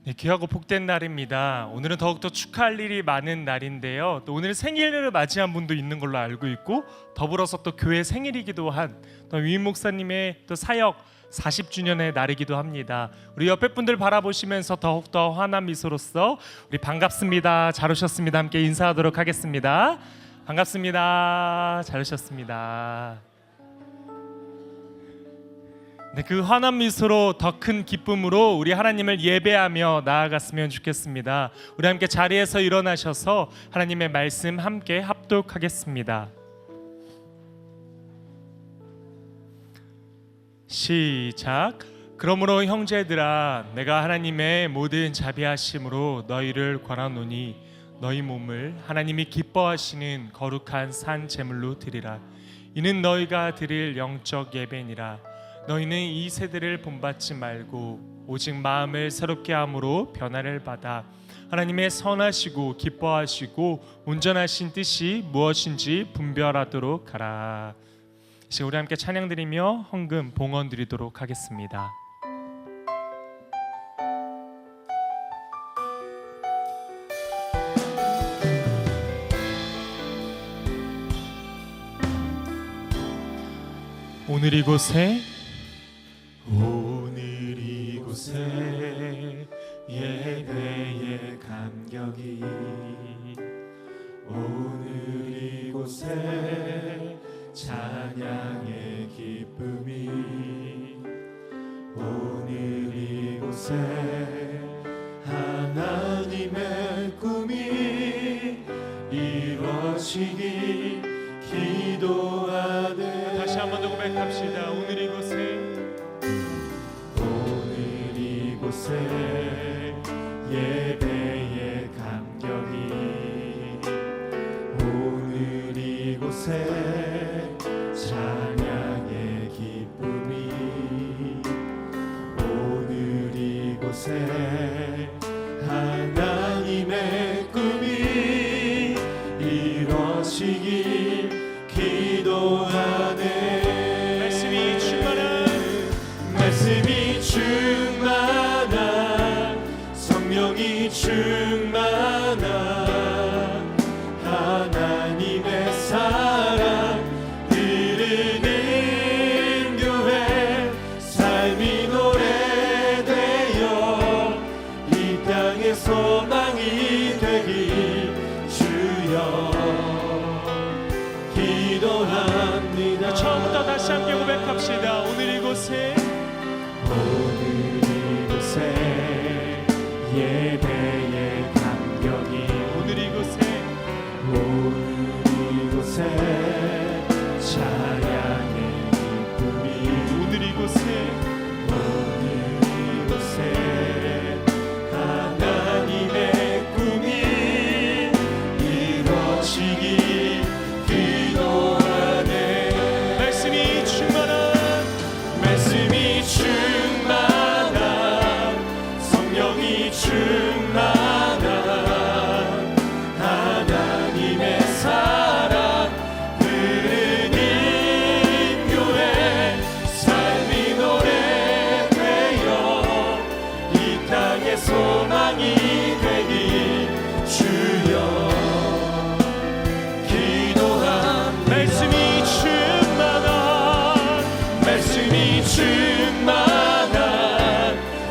네, 귀하고 복된 날입니다. 오늘은 더욱더 축하할 일이 많은 날인데요. 또 오늘 생일을 맞이한 분도 있는 걸로 알고 있고, 더불어서 또 교회 생일이기도 한 또 위임 목사님의 또 사역 40주년의 날이기도 합니다. 우리 옆에 분들 바라보시면서 더욱더 환한 미소로서 우리 반갑습니다, 잘 오셨습니다 함께 인사하도록 하겠습니다. 반갑습니다, 잘 오셨습니다. 네, 그 환한 미소로 더 큰 기쁨으로 우리 하나님을 예배하며 나아갔으면 좋겠습니다. 우리 함께 자리에서 일어나셔서 하나님의 말씀 함께 합독하겠습니다. 시작. 그러므로 형제들아, 내가 하나님의 모든 자비하심으로 너희를 권하노니 너희 몸을 하나님이 기뻐하시는 거룩한 산 제물로 드리라. 이는 너희가 드릴 영적 예배니라. 너희는 이 세대를 본받지 말고 오직 마음을 새롭게 함으로 변화를 받아 하나님의 선하시고 기뻐하시고 온전하신 뜻이 무엇인지 분별하도록 하라. 이제 우리 함께 찬양 드리며 헌금 봉헌 드리도록 하겠습니다. 오늘 이곳에 예배의 감격이, 오늘 이곳에 찬양의 기쁨이, 오늘 이곳에 하나님의 꿈이 이루어지기 기도하네. 다시 한 번 더 고백합시다. 오늘 이곳에 예배의 감격이, 오늘 이곳에 찬양의 기쁨이, 오늘 이곳에 하나님의 꿈이 이루어지길 기도하네. 말씀이 충만한 성령이 충만한 하나님의 사랑 흐르는 교회, 삶이 노래되어 이 땅의 소망이 되길 주여 기도합니다. 처음부터 다시 함께 고백합시다. 오늘 이곳에 예배의 감격이, 오늘 이곳에 찬양의 기쁨이, 오늘 이곳에 하나님의 꿈이 이루어지길 기도하네. 말씀이 충만한 성령이 충만한 하나님의 사랑 흐르는 교회, 삶이 노래되어 이 땅의 소망이 되길 주여 기도합니다. 말씀이 충만한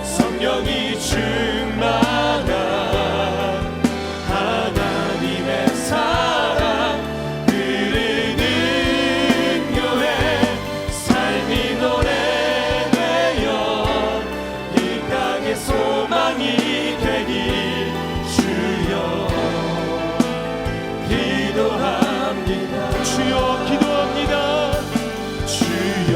성령이 충만한 하나님의 사랑 흐르는 교회, 삶이 노래되어 이 땅의 소망이 되길 주여 기도합니다. 주여 기도합니다. 주여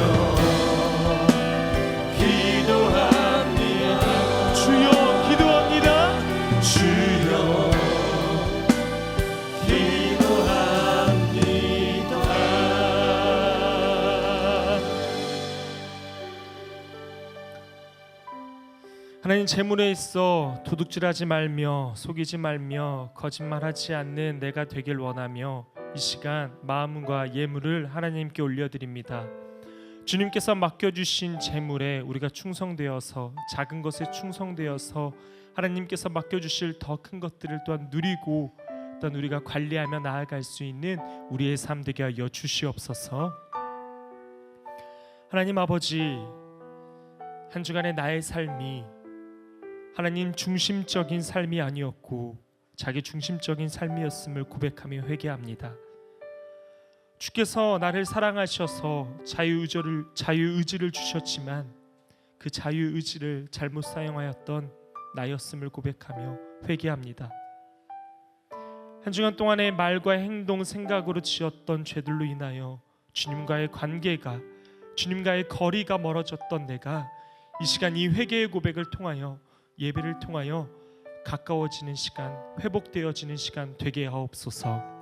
하나님, 재물에 있어 도둑질하지 말며 속이지 말며 거짓말하지 않는 내가 되길 원하며 이 시간 마음과 예물을 하나님께 올려드립니다. 주님께서 맡겨주신 재물에 우리가 충성되어서, 작은 것에 충성되어서 하나님께서 맡겨주실 더 큰 것들을 또한 누리고 또한 우리가 관리하며 나아갈 수 있는 우리의 삶 되게 하여 주시옵소서. 하나님 아버지, 한 주간의 나의 삶이 하나님 중심적인 삶이 아니었고 자기 중심적인 삶이었음을 고백하며 회개합니다. 주께서 나를 사랑하셔서 자유의지를 주셨지만 그 자유의지를 잘못 사용하였던 나였음을 고백하며 회개합니다. 한 주간 동안의 말과 행동, 생각으로 지었던 죄들로 인하여 주님과의 관계가, 주님과의 거리가 멀어졌던 내가 이 시간 이 회개의 고백을 통하여, 예배를 통하여 가까워지는 시간, 회복되어지는 시간 되게 하옵소서.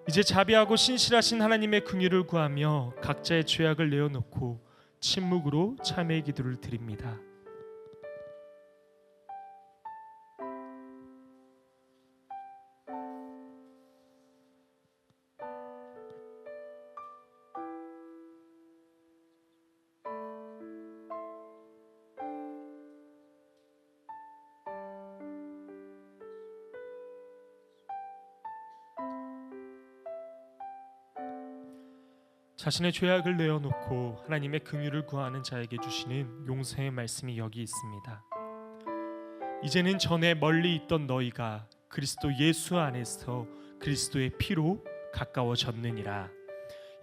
이제 자비하고 신실하신 하나님의 긍휼을 구하며 각자의 죄악을 내어놓고 침묵으로 참회의 기도를 드립니다. 자신의 죄악을 내어놓고 하나님의 긍휼을 구하는 자에게 주시는 용서의 말씀이 여기 있습니다. 이제는 전에 멀리 있던 너희가 그리스도 예수 안에서 그리스도의 피로 가까워졌느니라.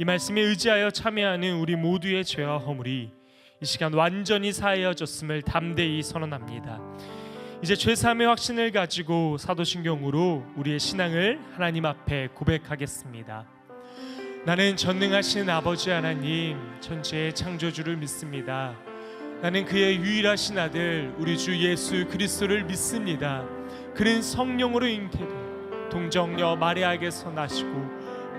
이 말씀에 의지하여 참여하는 우리 모두의 죄와 허물이 이 시간 완전히 사하여졌음을 담대히 선언합니다. 이제 죄사함의 확신을 가지고 사도신경으로 우리의 신앙을 하나님 앞에 고백하겠습니다. 나는 전능하신 아버지 하나님, 천지의 창조주를 믿습니다. 나는 그의 유일하신 아들 우리 주 예수 그리스도를 믿습니다. 그는 성령으로 잉태돼 동정녀 마리아에게서 나시고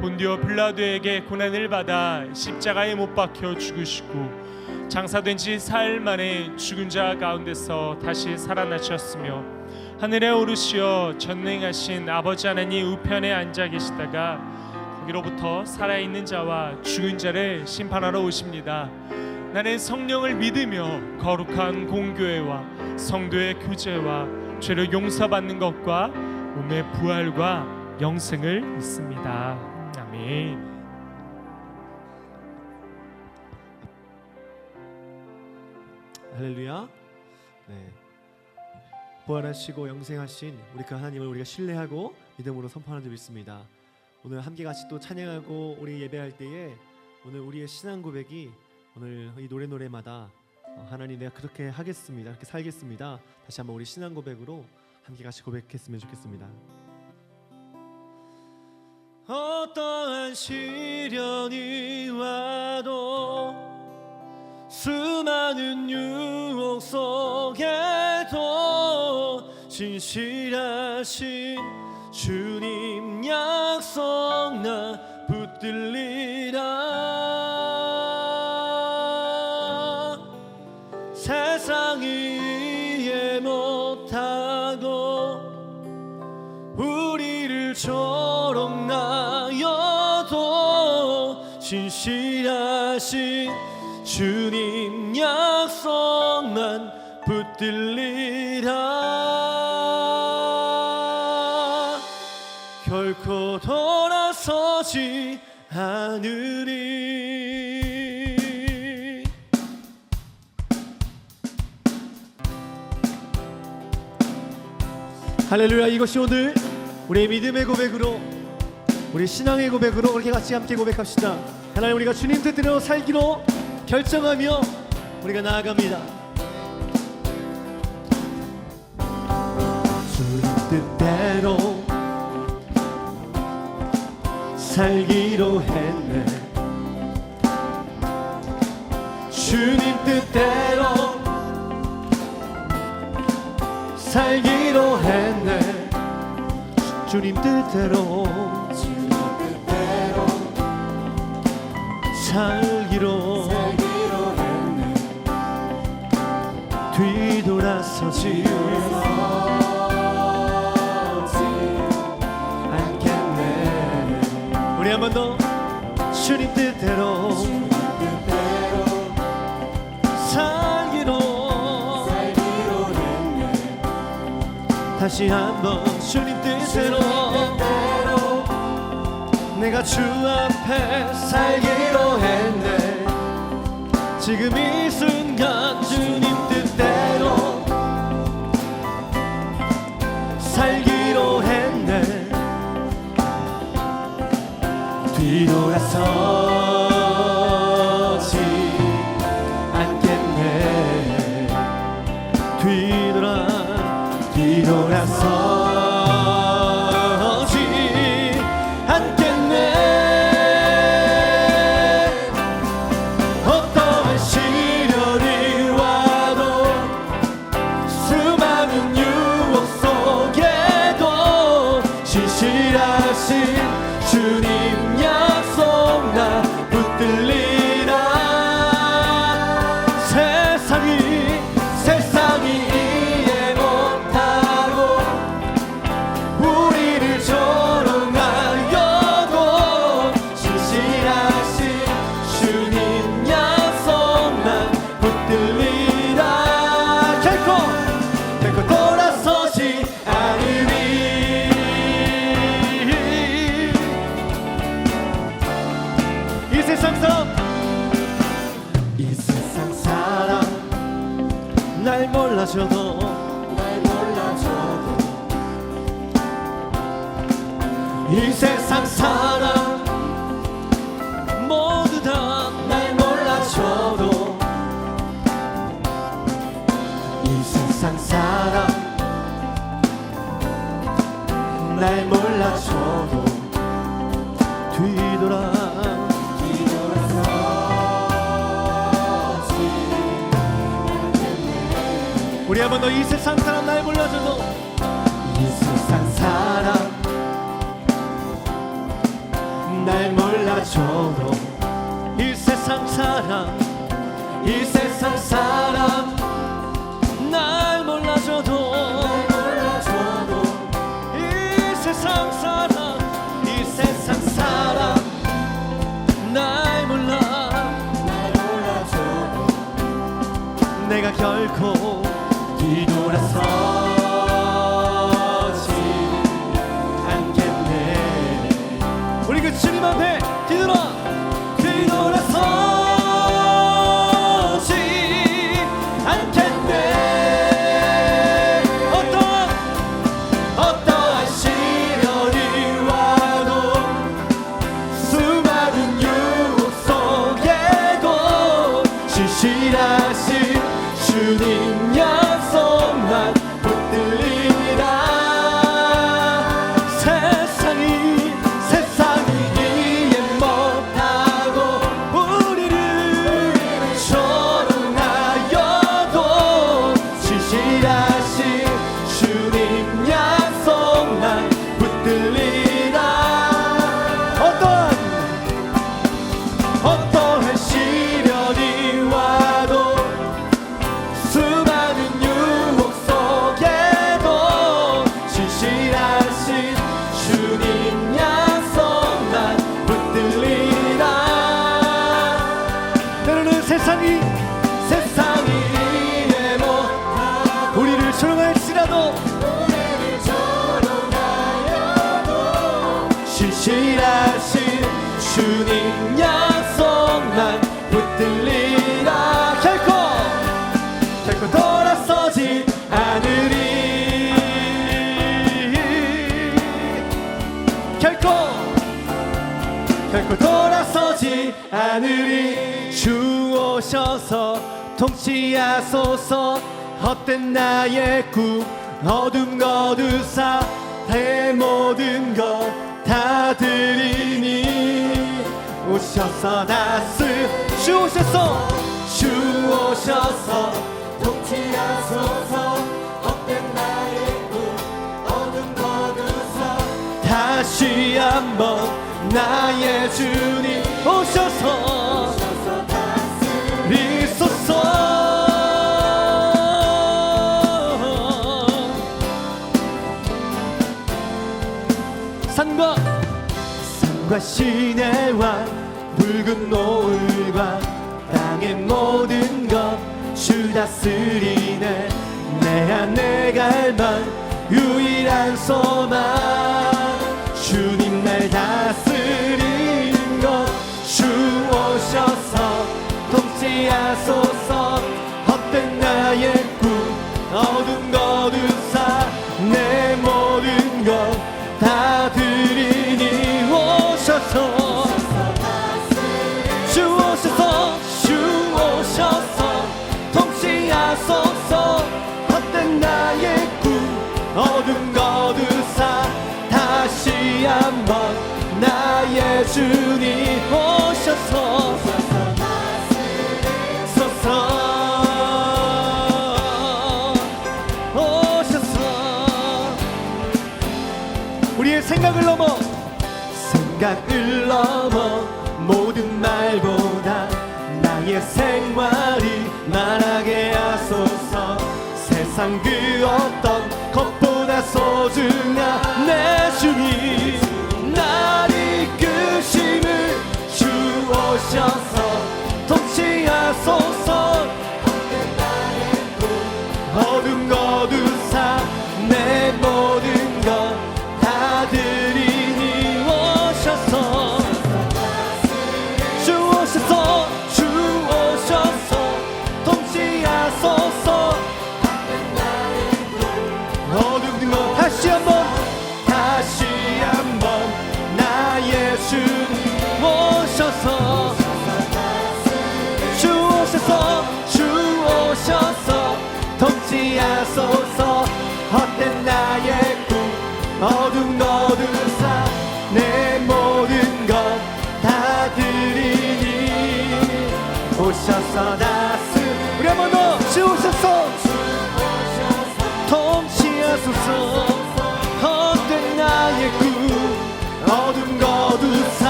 본디오 빌라도에게 고난을 받아 십자가에 못 박혀 죽으시고 장사된 지 사흘 만에 죽은 자 가운데서 다시 살아나셨으며 하늘에 오르시어 전능하신 아버지 하나님 우편에 앉아 계시다가 거기로부터 살아있는 자와 죽은 자를 심판하러 오십니다. 나는 성령을 믿으며 거룩한 공교회와 성도의 교제와 죄를 용서받는 것과 몸의 부활과 영생을 믿습니다. 아멘. 할렐루야. 네. 부활하시고 영생하신 우리 그 하나님을 우리가 신뢰하고 믿음으로 선포하는 줄 믿습니다. 오늘 함께 같이 또 찬양하고 우리 예배할 때에 오늘 우리의 신앙 고백이 오늘 이 노래마다 하나님 내가 그렇게 하겠습니다, 그렇게 살겠습니다. 다시 한번 우리 신앙 고백으로 함께 같이 고백했으면 좋겠습니다. 어떠한 시련이 와도 수많은 유혹 속에도 진실하신 주님 약속 나 붙들리라. 세상이 이해 못하고 우리를 조롱하여도 진실하신 주님 약속만 붙들리라. 결코 돌아서지 않으리. 할렐루야. 이것이 오늘 우리의 믿음의 고백으로, 우리 신앙의 고백으로 그렇게 같이 함께 고백합시다. 하나님, 우리가 주님 뜻대로 살기로 결정하며 우리가 나아갑니다. 주님 뜻대로 살기로 했네. 주님 뜻대로 살기로 했네. 주님 뜻대로 살기로 했네. 뒤돌아서지 않겠네. 우리 한 번 더. 주님 뜻대로 다시 한번 주님 뜻대로 내가 주 앞에 살기로 했네. 지금 이 순간 주님 뜻대로 살기로 했네. 뒤돌아서지 않겠네. 뒤돌아서지 않겠네. 어떠한 시련이 와도 수많은 유혹 속에도 신실하신 주님 약속 나 붙들리라. 세상이 이해 못하고 우리를 조롱하여도 신실하신 주님 약속만 붙들리라. 결코 돌아서지 않으리. 이 세상 사람 날 몰라줘도 이 세상 사람 모두 다 날 몰라줘도 이 세상 사람 날 몰라줘도 뒤돌아서지 우리 한번 더 이 세상 사람 날 몰라줘도 이 세상 사람 날 몰라줘도 이 세상 사람 날 몰라줘도 이 세상 사람 날 몰라줘도 내가 결코 뒤돌아서지 않겠네. 우리 그 주님 앞에 뒤돌아서지 않겠네. 어떠한 시련이 와도 수많은 유혹 속에도 신실하신 주님 약속만 붙들리라. 세상이 이해 못하고 우리를 조롱하여도 신실하신 주님 약속만 붙들리라. 어떠한 시련이 와도 수많은 유혹 속에도 신실하신 주님 약속만 붙들리라. 때로는 세상이 이해 못하고 우리를 조롱할지라도 신실하신 주님 약속만 붙들리라. 결코 돌아서지 않으리. 결코 돌아서지 않으리. 주 오셔서 통치하소서. 헛된 나의 꿈 어둠 거두사 내 모든 것 다 드리니 오셔서 주 오셔서 통치하소서. 헛된 나의 꿈 어둠 거두사 다시 한번 나의 주님 오셔서 다스리소서. 산과 시내와 붉은 노을과 땅의 모든 것 주 다스리네. 내 안에 갈망 유일한 소망 주님 날 다스린 것 주 오셔서 통치하소서 헛된 나의 꿈 어둠 거두사 내 모든 것 다 드리니 오셔서 주 오셔서 주 오셔서 통치하소서 헛된 나의 꿈 어둠 거두사 다시 한번 나의 주님 오셔서 우리의 생각을 넘어 모든 말보다 나의 생활이 말하게 하소서 세상 그 어떤 것보다 소중한 내 주님 날 이끄심을 주 오셔서 통치하소서 어둠 거두사 내 모든 것 다 드리니 오셔서 주 오셔서 주 오셔서 통치하소서 어둠 것 다시 한번 나의 주님 오셔서 주 오셔서 주 오셔서 통치하소서 헛된 나의 꿈 어둠 거두사 내 모든 것 다 드리니 오셔서 다스 우리 한 번 더 주 오셔서 통치하소서 헛된 나의 꿈 어둠 거두사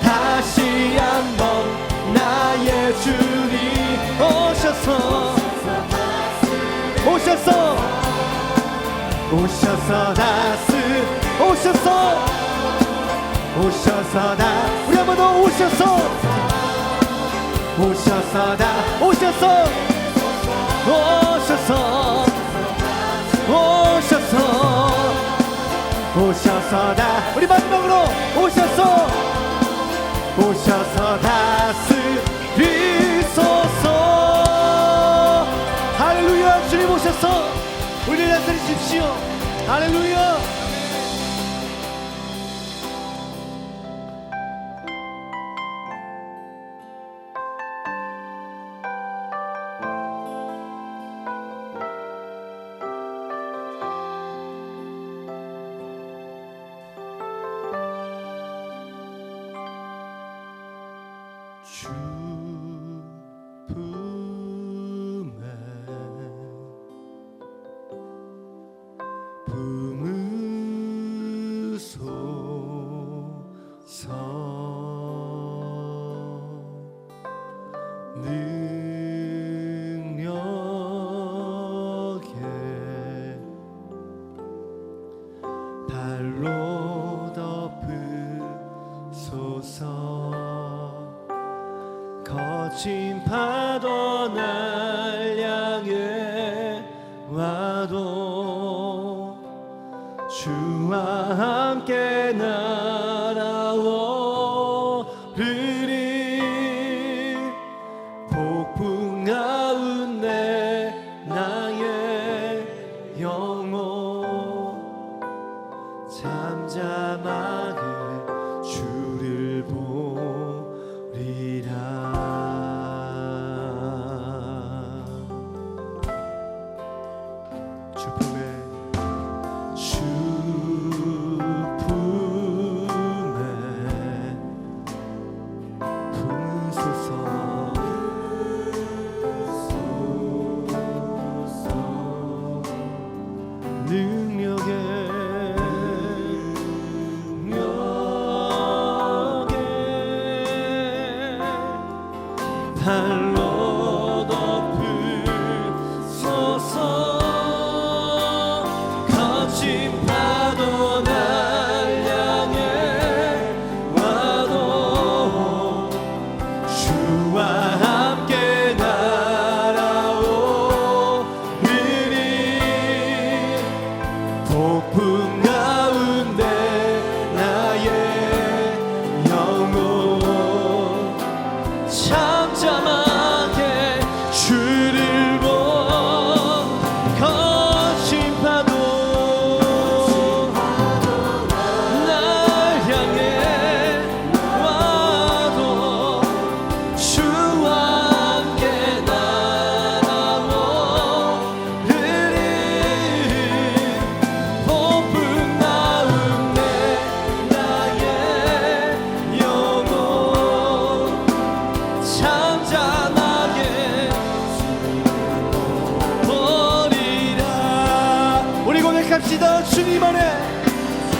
다시 한번 나의 주님 오셔서 다스 오셔서 다 우리 한 번 더 오셔서 다 우리 마지막으로 오셔서 다스리소서 할렐루야 주님 오셔서 우리를 다스리십시오 할렐루야 주 품에 품으소서 능력에 발로 덮으소서 거친 파도 날 향해 와도 주와 함께 날아오르리 폭풍 가운데 나의 영혼 잠잠하게 주를 보리라 발로 덮으소서 거친 파도 날 향해 와도 주와 함께 날아오리니 고백합시다. 주님 안에,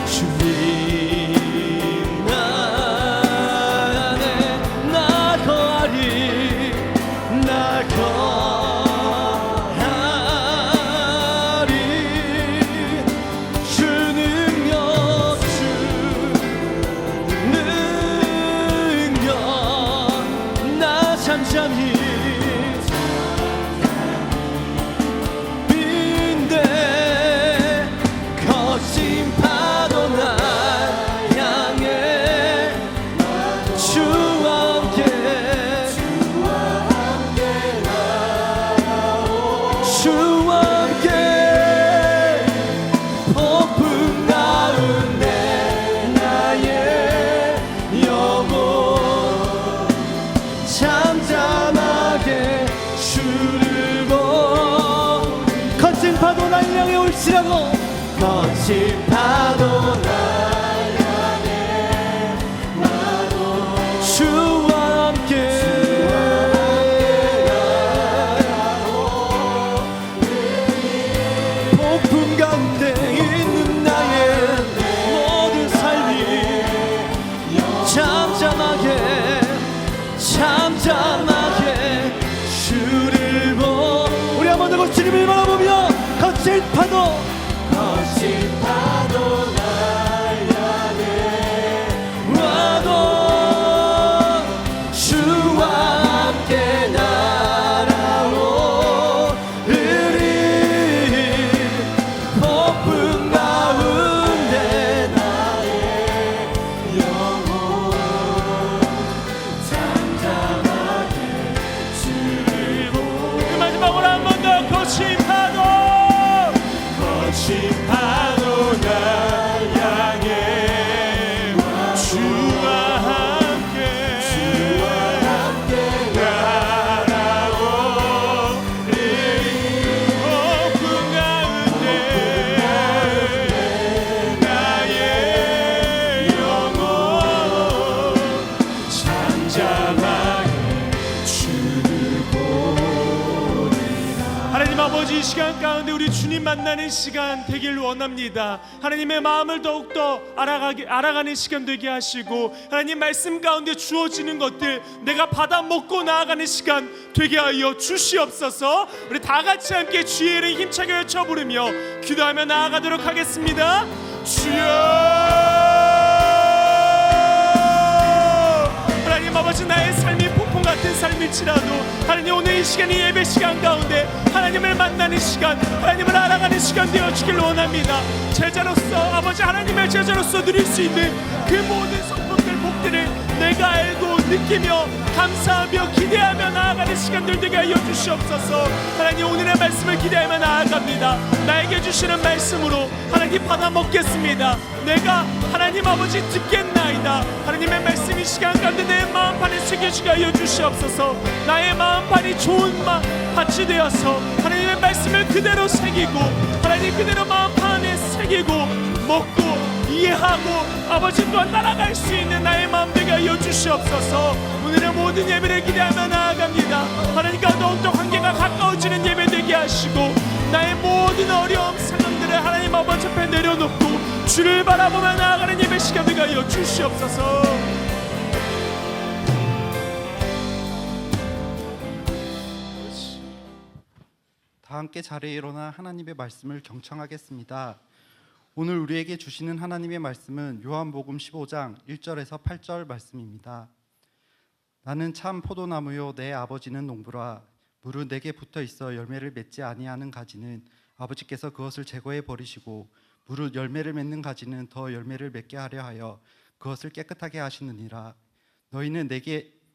주님 안에 나 거하리, 나 거하리. 주 능력, 주 능력 나 잠잠히 거친 파도 날 향해 주와 함께, 주와 함께 폭풍 가운데 나의 영혼 잠잠하게 주를 보. 거친 파도 날 향해 올지라고, 거친 파도 날 향해 나도 주와 함께 폭풍 가운데 있는 나의 모든 삶이 잠잠하게 잠잠하게 주를 보. 우리 한번 더 주님을 바라보며 거친 파도, 거친 파도 날 향해 와도 주와 함께 날아오르리. 폭풍 가운데 나의 영혼 잠잠하게 주를 보. 마지막으로 한 번 더 거친 파도, 거친 파도 날 향해 주와 함께 날아오리니. 폭풍 가운데 나의 영혼 잠잠하게 주를 보리라. 하나님 아버지, 이 시간 가운데 우리 주님 만나는 시간 되길 원합니다. 하나님의 마음을 더욱더 알아가는 시간 되게 하시고, 하나님 말씀 가운데 주어지는 것들 내가 받아 먹고 나아가는 시간 되게 하여 주시옵소서. 우리 다 같이 함께 주의 이름 힘차게 외쳐 부르며 기도하며 나아가도록 하겠습니다. 주여, 하나님 아버지, 나의 삶이 폭풍 같은 삶일지라도 하나님 오늘 이 시간이 예배 시간 가운데 하나님을 만나는 시간, 하나님을 알아가는 시간 되어주길 원합니다. 제자로서, 아버지 하나님의 제자로서 누릴 수 있는 그 모든 성품들, 복들을 내가 알고 느끼며 감사하며 기대하며 나아가는 시간들 되게 하여 주시옵소서. 하나님 오늘의 말씀을 기대하며 나아갑니다. 나에게 주시는 말씀으로 하나님 받아 먹겠습니다. 내가 하나님 아버지 듣겠나이다. 하나님의 말씀이 시간 가운데 내 마음판에 새겨지게 하여 주시옵소서. 나의 마음판이 좋은 밭이 되어서 하나님의 말씀을 그대로 새기고 하나님 그대로 마음판에 새기고 먹고 이해하고 아버지 또한 따라갈 수 있는 나의 마음 되게 하여 주시옵소서. 오늘의 모든 예배를 기대하며 나아갑니다. 하나님과 더욱더 관계가 가까워지는 예배 되게 하시고 나의 모든 어려움 상황들을 하나님 아버지 앞에 내려놓고 주를 바라보며 나아가는 예배 시간 되게 하여 주시옵소서. 다 함께 자리에 일어나 하나님의 말씀을 경청하겠습니다. 오늘 우리에게 주시는 하나님의 말씀은 요한복음 15장 1절에서 8절 말씀입니다. 나는 참 포도나무요 내 아버지는 농부라. 무릇 내게 붙어 있어 열매를 맺지 아니하는 가지는 아버지께서 그것을 제거해 버리시고 무릇 열매를 맺는 가지는 더 열매를 맺게 하려 하여 그것을 깨끗하게 하시느니라. 너희는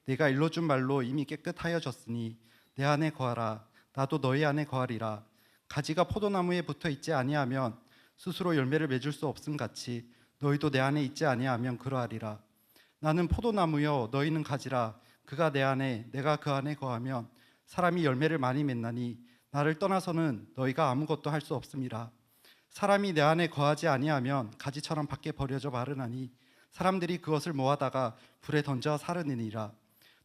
내가 일러준 말로 이미 깨끗하여졌으니 내 안에 거하라. 나도 너희 안에 거하리라. 가지가 포도나무에 붙어 있지 아니하면 스스로 열매를 맺을 수 없음 같이 너희도 내 안에 있지 아니하면 그러하리라. 나는 포도나무여 너희는 가지라. 그가 내 안에 내가 그 안에 거하면 사람이 열매를 많이 맺나니 나를 떠나서는 너희가 아무것도 할 수 없음이라. 사람이 내 안에 거하지 아니하면 가지처럼 밖에 버려져 마르나니 사람들이 그것을 모아다가 불에 던져 사르느니라.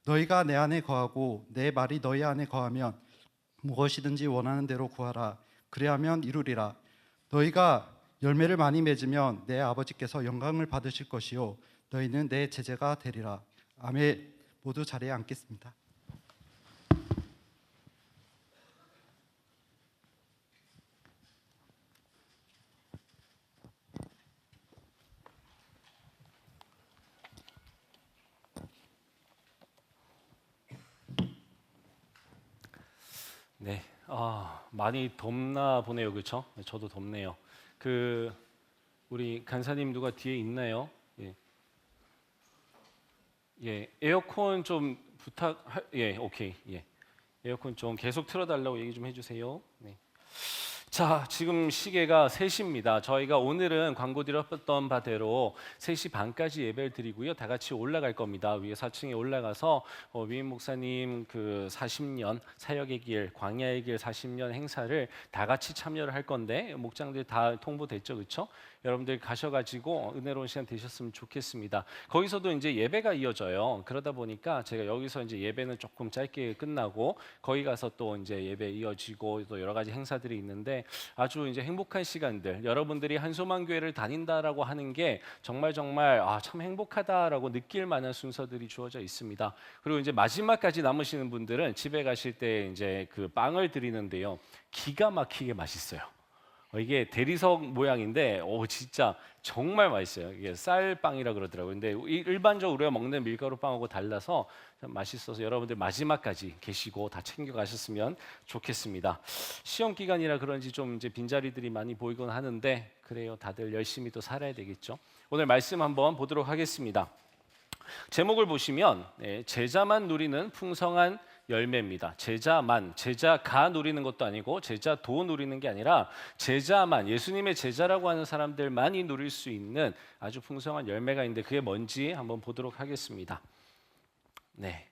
너희가 내 안에 거하고 내 말이 너희 안에 거하면 무엇이든지 원하는 대로 구하라. 그래야면 이루리라. 너희가 열매를 많이 맺으면 내 아버지께서 영광을 받으실 것이요 너희는 내 제자가 되리라. 아멘. 모두 자리에 앉겠습니다. 네, 많이 덥나 보네요, 그렇죠? 저도 덥네요. 우리 간사님 누가 뒤에 있나요? 예, 에어컨 좀 오케이, 에어컨 좀 계속 틀어달라고 얘기 좀 해주세요. 네. 자, 지금 시계가 3시입니다. 저희가 오늘은 광고 드렸던 바대로 3시 반까지 예배를 드리고요. 다 같이 올라갈 겁니다. 위에 4층에 올라가서 위임 목사님 40년 사역의 길, 광야의 길 40년 행사를 다 같이 참여를 할 건데 목장들 다 통보됐죠, 그렇죠? 여러분들 가셔가지고 은혜로운 시간 되셨으면 좋겠습니다. 거기서도 이제 예배가 이어져요. 그러다 보니까 제가 여기서 이제 예배는 조금 짧게 끝나고 거기 가서 또 이제 예배 이어지고 또 여러 가지 행사들이 있는데 아주 이제 행복한 시간들, 여러분들이 한소망교회를 다닌다라고 하는 게 정말 참 행복하다라고 느낄 만한 순서들이 주어져 있습니다. 그리고 이제 마지막까지 남으시는 분들은 집에 가실 때 이제 빵을 드리는데요, 기가 막히게 맛있어요. 이게 대리석 모양인데 진짜 정말 맛있어요. 이게 쌀빵이라 그러더라고요. 근데 일반적으로 우리가 먹는 밀가루 빵하고 달라서 참 맛있어서 여러분들 마지막까지 계시고 다 챙겨 가셨으면 좋겠습니다. 시험 기간이라 그런지 좀 이제 빈자리들이 많이 보이곤 하는데 그래요. 다들 열심히 또 살아야 되겠죠. 오늘 말씀 한번 보도록 하겠습니다. 제목을 보시면 제자만 누리는 풍성한 열매입니다. 제자가 누리는 것도 아니고 제자도 누리는 게 아니라 제자만, 예수님의 제자라고 하는 사람들만이 누릴 수 있는 아주 풍성한 열매가 있는데 그게 뭔지 한번 보도록 하겠습니다. 네,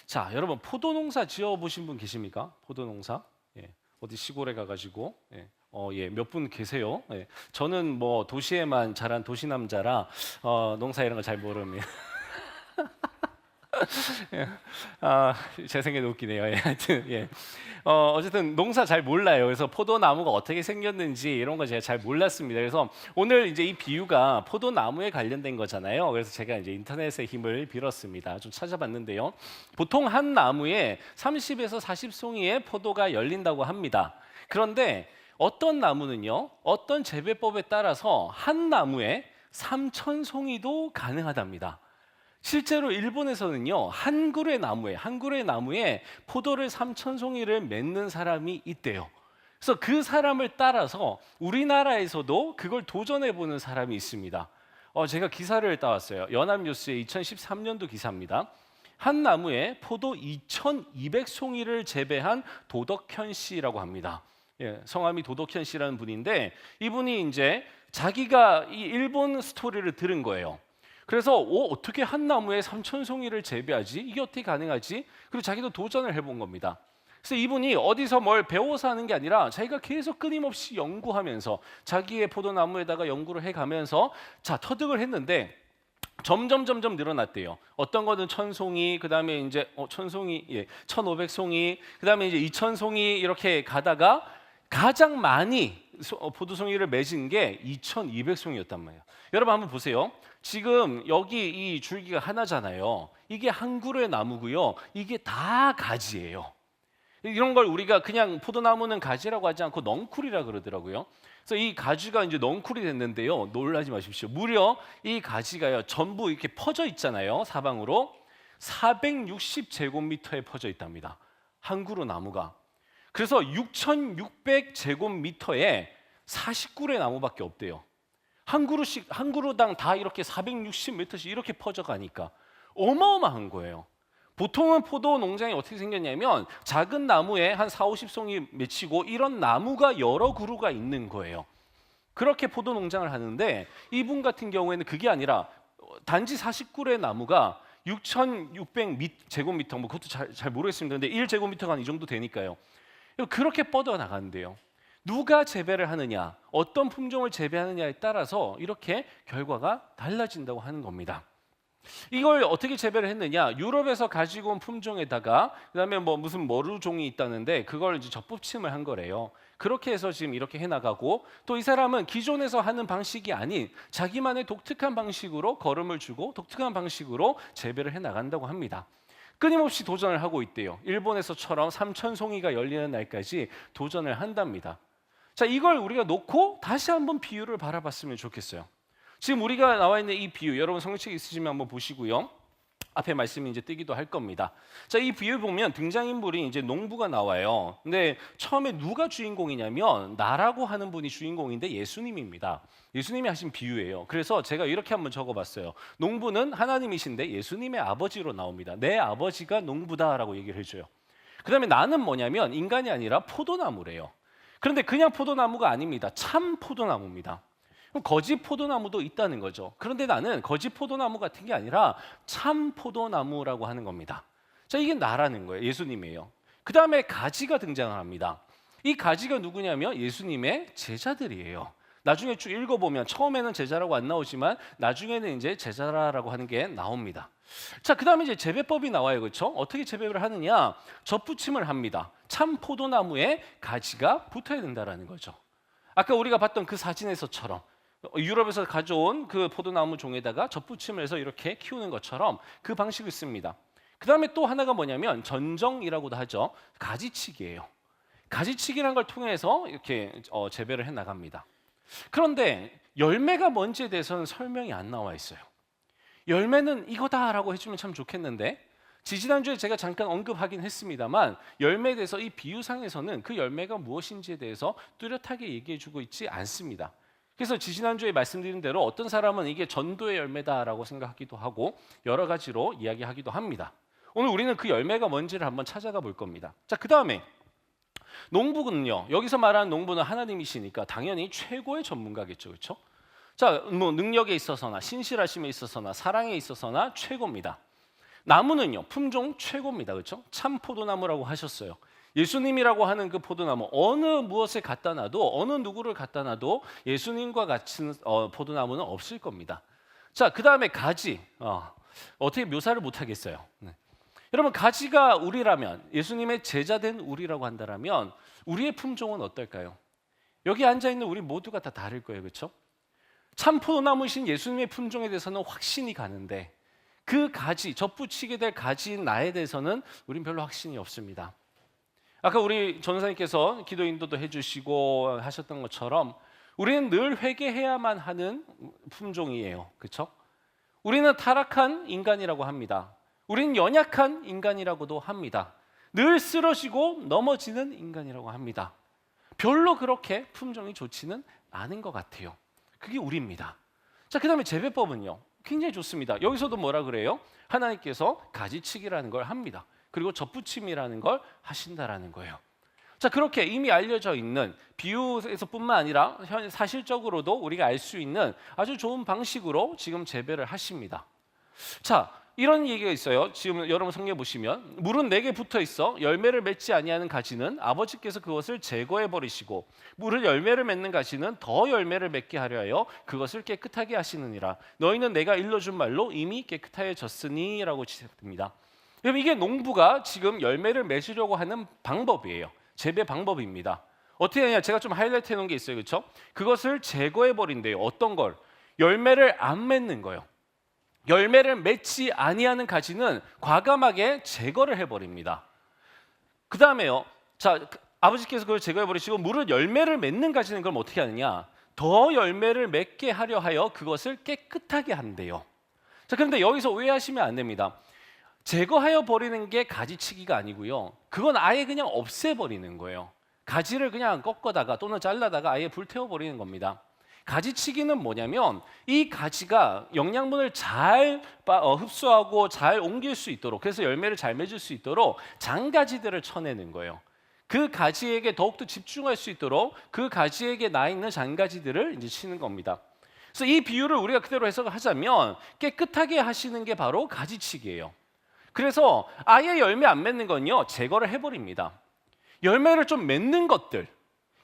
자, 여러분 포도농사 지어보신 분 계십니까? 포도농사? 어디 시골에 가가지고 몇 분 계세요? 저는 뭐 도시에만 자란 도시남자라 농사 이런 거 잘 모릅니다. 제 생각에 웃기네요. 하여튼 어쨌든 농사 잘 몰라요. 그래서 포도나무가 어떻게 생겼는지 이런 거 제가 잘 몰랐습니다. 그래서 오늘 이제 이 비유가 포도나무에 관련된 거잖아요. 그래서 제가 이제 인터넷의 힘을 빌었습니다. 좀 찾아봤는데요. 보통 한 나무에 30에서 40송이의 포도가 열린다고 합니다. 그런데 어떤 나무는요, 어떤 재배법에 따라서 한 나무에 3,000송이도 가능하답니다. 실제로 일본에서는요, 한 그루의 나무에 포도를 3,000송이를 맺는 사람이 있대요. 그래서 그 사람을 따라서 우리나라에서도 그걸 도전해 보는 사람이 있습니다. 제가 기사를 따왔어요. 연합뉴스의 2013년도 기사입니다. 한 나무에 포도 2,200송이를 재배한 도덕현 씨라고 합니다. 성함이 도덕현 씨라는 분인데 이분이 이제 자기가 이 일본 스토리를 들은 거예요. 그래서 어떻게 한 나무에 3,000송이를 재배하지? 이게 어떻게 가능하지? 그리고 자기도 도전을 해본 겁니다. 그래서 이분이 어디서 뭘 배워서 하는 게 아니라 자기가 계속 끊임없이 연구하면서 자기의 포도나무에다가 연구를 해가면서 터득을 했는데 점점 늘어났대요. 어떤 거는 1,000송이, 그다음에 이제 1,500송이, 그다음에 이제 2,000송이 이렇게 가다가 가장 많이 포도송이를 맺은 게 2,200송이였단 말이에요. 여러분 한번 보세요. 지금 여기 이 줄기가 하나잖아요. 이게 한 그루의 나무고요. 이게 다 가지예요. 이런 걸 우리가 그냥 포도나무는 가지라고 하지 않고 넝쿨이라 그러더라고요. 그래서 이 가지가 이제 넝쿨이 됐는데요. 놀라지 마십시오. 무려 이 가지가요, 전부 이렇게 퍼져 있잖아요. 사방으로 460제곱미터에 퍼져 있답니다. 한 그루 나무가. 그래서 6,600제곱미터에 40그루의 나무밖에 없대요. 한 그루당 다 이렇게 460m씩 이렇게 퍼져가니까 어마어마한 거예요. 보통은 포도 농장이 어떻게 생겼냐면 작은 나무에 한 40-50송이 맺히고 이런 나무가 여러 그루가 있는 거예요. 그렇게 포도 농장을 하는데 이분 같은 경우에는 그게 아니라 단지 40그루의 나무가 6,600제곱미터, 뭐 그것도 잘 모르겠습니다. 근데 1제곱미터가 한 이 정도 되니까요. 그렇게 뻗어 나가는데요. 누가 재배를 하느냐, 어떤 품종을 재배하느냐에 따라서 이렇게 결과가 달라진다고 하는 겁니다. 이걸 어떻게 재배를 했느냐? 유럽에서 가지고 온 품종에다가 그다음에 뭐 무슨 머루종이 있다는데 그걸 이제 접붙임을 한 거래요. 그렇게 해서 지금 이렇게 해나가고 또 이 사람은 기존에서 하는 방식이 아닌 자기만의 독특한 방식으로 걸음을 주고 독특한 방식으로 재배를 해나간다고 합니다. 끊임없이 도전을 하고 있대요. 일본에서처럼 3,000송이가 열리는 날까지 도전을 한답니다. 자, 이걸 우리가 놓고 다시 한번 비유를 바라봤으면 좋겠어요. 지금 우리가 나와 있는 이 비유, 여러분 성경책 있으시면 한번 보시고요. 앞에 말씀이 이제 뜨기도 할 겁니다. 자, 이 비유 보면 등장인물이 이제 농부가 나와요. 근데 처음에 누가 주인공이냐면 나라고 하는 분이 주인공인데 예수님입니다. 예수님이 하신 비유예요. 그래서 제가 이렇게 한번 적어봤어요. 농부는 하나님이신데 예수님의 아버지로 나옵니다. 내 아버지가 농부다라고 얘기를 해줘요. 그다음에 나는 뭐냐면 인간이 아니라 포도나무래요. 그런데 그냥 포도나무가 아닙니다. 참 포도나무입니다. 그럼 거짓 포도나무도 있다는 거죠. 그런데 나는 거짓 포도나무 같은 게 아니라 참 포도나무라고 하는 겁니다. 자, 이게 나라는 거예요. 예수님이에요. 그 다음에 가지가 등장을 합니다. 이 가지가 누구냐면 예수님의 제자들이에요. 나중에 쭉 읽어보면 처음에는 제자라고 안 나오지만 나중에는 이제 제자라고 하는 게 나옵니다. 자, 그 다음에 이제 재배법이 나와요. 그렇죠? 어떻게 재배를 하느냐? 접붙임을 합니다. 참 포도나무에 가지가 붙어야 된다는 거죠. 아까 우리가 봤던 그 사진에서처럼 유럽에서 가져온 그 포도나무 종에다가 접붙임을 해서 이렇게 키우는 것처럼 그 방식을 씁니다. 그 다음에 또 하나가 뭐냐면 전정이라고도 하죠. 가지치기예요. 가지치기라는 걸 통해서 이렇게 재배를 해나갑니다. 그런데 열매가 뭔지에 대해서는 설명이 안 나와 있어요. 열매는 이거다라고 해주면 참 좋겠는데 지지난주에 제가 잠깐 언급하긴 했습니다만 열매에 대해서 이 비유상에서는 그 열매가 무엇인지에 대해서 뚜렷하게 얘기해주고 있지 않습니다. 그래서 지지난주에 말씀드린 대로 어떤 사람은 이게 전도의 열매다라고 생각하기도 하고 여러 가지로 이야기하기도 합니다. 오늘 우리는 그 열매가 뭔지를 한번 찾아가 볼 겁니다. 자, 그 다음에 농부군요. 여기서 말하는 농부는 하나님이시니까 당연히 최고의 전문가겠죠, 그렇죠? 자, 뭐 능력에 있어서나 신실하심에 있어서나 사랑에 있어서나 최고입니다. 나무는요, 품종 최고입니다, 그렇죠? 참 포도나무라고 하셨어요. 예수님이라고 하는 그 포도나무 어느 무엇을 갖다 놔도 어느 누구를 갖다 놔도 예수님과 같은 포도나무는 없을 겁니다. 자, 그 다음에 가지 어떻게 묘사를 못하겠어요. 네. 여러분 가지가 우리라면 예수님의 제자된 우리라고 한다면 우리의 품종은 어떨까요? 여기 앉아 있는 우리 모두가 다 다를 거예요, 그렇죠? 참 포도나무이신 예수님의 품종에 대해서는 확신이 가는데 그 가지 접붙이게 될 가지인 나에 대해서는 우린 별로 확신이 없습니다. 아까 우리 전사님께서 기도 인도도 해주시고 하셨던 것처럼 우리는 늘 회개해야만 하는 품종이에요. 그렇죠? 우리는 타락한 인간이라고 합니다. 우리는 연약한 인간이라고도 합니다. 늘 쓰러지고 넘어지는 인간이라고 합니다. 별로 그렇게 품종이 좋지는 않은 것 같아요. 그게 우리입니다. 자, 그 다음에 재배법은요. 굉장히 좋습니다. 여기서도 뭐라 그래요? 하나님께서 가지치기라는 걸 합니다. 그리고 접붙임이라는 걸 하신다라는 거예요. 자, 그렇게 이미 알려져 있는 비유에서뿐만 아니라 사실적으로도 우리가 알 수 있는 아주 좋은 방식으로 지금 재배를 하십니다. 자, 이런 얘기가 있어요. 지금 여러분 성경 보시면 물은 내게 붙어 있어 열매를 맺지 아니하는 가지는 아버지께서 그것을 제거해 버리시고 물을 열매를 맺는 가지는 더 열매를 맺게 하려 하여 그것을 깨끗하게 하시느니라. 너희는 내가 일러준 말로 이미 깨끗해졌으니라고 시작됩니다. 여러분 이게 농부가 지금 열매를 맺으려고 하는 방법이에요. 재배 방법입니다. 어떻게 하냐? 제가 좀 하이라이트 해놓은 게 있어요, 그렇죠? 그것을 제거해 버린대요. 어떤 걸? 열매를 안 맺는 거예요. 열매를 맺지 아니하는 가지는 과감하게 제거를 해버립니다. 그 다음에요. 자, 아버지께서 그걸 제거해 버리시고 물은 열매를 맺는 가지는 그럼 어떻게 하느냐? 더 열매를 맺게 하려 하여 그것을 깨끗하게 한대요. 자, 그런데 여기서 오해하시면 안 됩니다. 제거하여 버리는 게 가지치기가 아니고요. 그건 아예 그냥 없애버리는 거예요. 가지를 그냥 꺾어다가 또는 잘라다가 아예 불태워 버리는 겁니다. 가지치기는 뭐냐면 이 가지가 영양분을 잘 흡수하고 잘 옮길 수 있도록 그래서 열매를 잘 맺을 수 있도록 장가지들을 쳐내는 거예요. 그 가지에게 더욱더 집중할 수 있도록 그 가지에게 나 있는 장가지들을 이제 치는 겁니다. 그래서 이 비유를 우리가 그대로 해석하자면 깨끗하게 하시는 게 바로 가지치기예요. 그래서 아예 열매 안 맺는 건요 제거를 해버립니다. 열매를 좀 맺는 것들,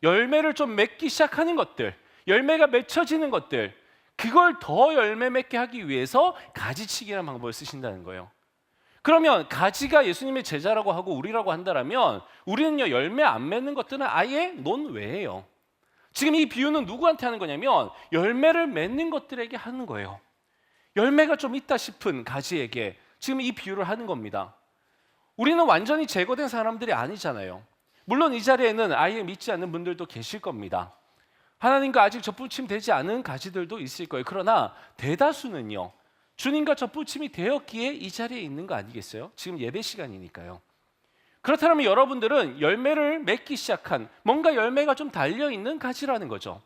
열매를 좀 맺기 시작하는 것들, 열매가 맺혀지는 것들, 그걸 더 열매 맺게 하기 위해서 가지치기라는 방법을 쓰신다는 거예요. 그러면 가지가 예수님의 제자라고 하고 우리라고 한다면 우리는요 열매 안 맺는 것들은 아예 논외예요. 지금 이 비유는 누구한테 하는 거냐면 열매를 맺는 것들에게 하는 거예요. 열매가 좀 있다 싶은 가지에게 지금 이 비유를 하는 겁니다. 우리는 완전히 제거된 사람들이 아니잖아요. 물론 이 자리에는 아예 믿지 않는 분들도 계실 겁니다. 하나님과 아직 접붙임 되지 않은 가지들도 있을 거예요. 그러나 대다수는요 주님과 접붙임이 되었기에 이 자리에 있는 거 아니겠어요? 지금 예배 시간이니까요. 그렇다면 여러분들은 열매를 맺기 시작한 뭔가 열매가 좀 달려있는 가지라는 거죠.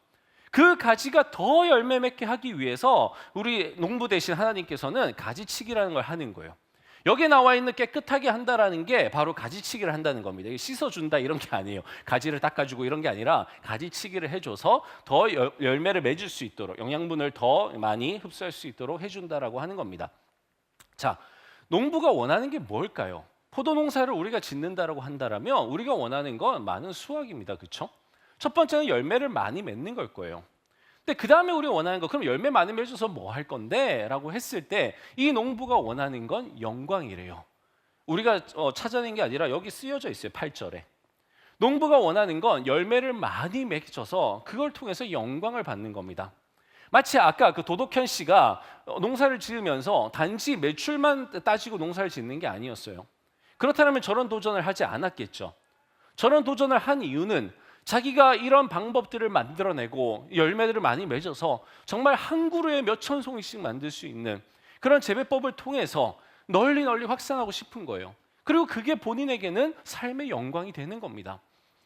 그 가지가 더 열매 맺게 하기 위해서 우리 농부 대신 하나님께서는 가지치기라는 걸 하는 거예요. 여기에 나와 있는 깨끗하게 한다라는 게 바로 가지치기를 한다는 겁니다. 씻어준다 이런 게 아니에요. 가지를 닦아주고 이런 게 아니라 가지치기를 해줘서 더 열매를 맺을 수 있도록 영양분을 더 많이 흡수할 수 있도록 해준다라고 하는 겁니다. 자, 농부가 원하는 게 뭘까요? 포도 농사를 우리가 짓는다라고 한다라면 우리가 원하는 건 많은 수확입니다. 그렇죠? 첫 번째는 열매를 많이 맺는 걸 거예요. 근데 그 다음에 우리가 원하는 거 그럼 열매 많이 맺어서 뭐 할 건데? 라고 했을 때 이 농부가 원하는 건 영광이래요. 우리가 찾아낸 게 아니라 여기 쓰여져 있어요. 8절에. 농부가 원하는 건 열매를 많이 맺어서 그걸 통해서 영광을 받는 겁니다. 마치 아까 그 도덕현 씨가 농사를 지으면서 단지 매출만 따지고 농사를 짓는 게 아니었어요. 그렇다면 저런 도전을 하지 않았겠죠. 저런 도전을 한 이유는 자기가 이런 방법들을 만들어내고 열매들을 많이 맺어서 정말 한 그루에 몇천 송이씩 만들 수 있는 그런 재배법을 통해서 널리 확산하고 싶은 거예요. 그리고 그게 본인에게는 삶의 영광이 되는 겁니다.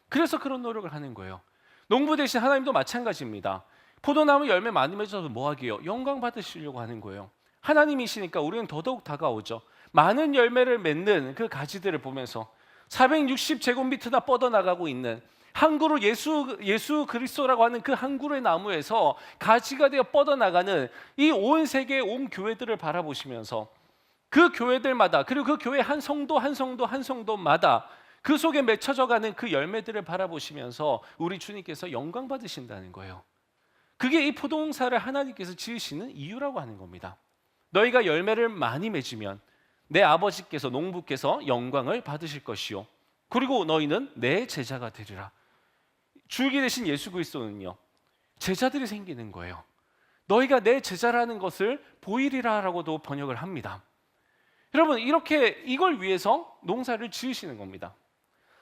그래서 그런 노력을 하는 거예요. 농부 대신 하나님도 마찬가지입니다. 포도나무 열매 많이 맺어서 뭐 하게요? 영광 받으시려고 하는 거예요. 하나님이시니까 우리는 더더욱 다가오죠. 많은 열매를 맺는 그 가지들을 보면서 460제곱미터나 뻗어나가고 있는 한 그루 예수 그리스도라고 하는 그 한 그루의 나무에서 가지가 되어 뻗어나가는 이 온 세계의 온 교회들을 바라보시면서 그 교회들마다 그리고 그 교회 한 성도 한 성도마다 그 속에 맺혀져가는 그 열매들을 바라보시면서 우리 주님께서 영광 받으신다는 거예요. 그게 이 포도농사를 하나님께서 지으시는 이유라고 하는 겁니다. 너희가 열매를 많이 맺으면 내 아버지께서 농부께서 영광을 받으실 것이요 그리고 너희는 내 제자가 되리라. 줄기 대신 예수 그리스도는요 제자들이 생기는 거예요. 너희가 내 제자라는 것을 보이리라라고도 번역을 합니다. 여러분 이렇게 이걸 위해서 농사를 지으시는 겁니다.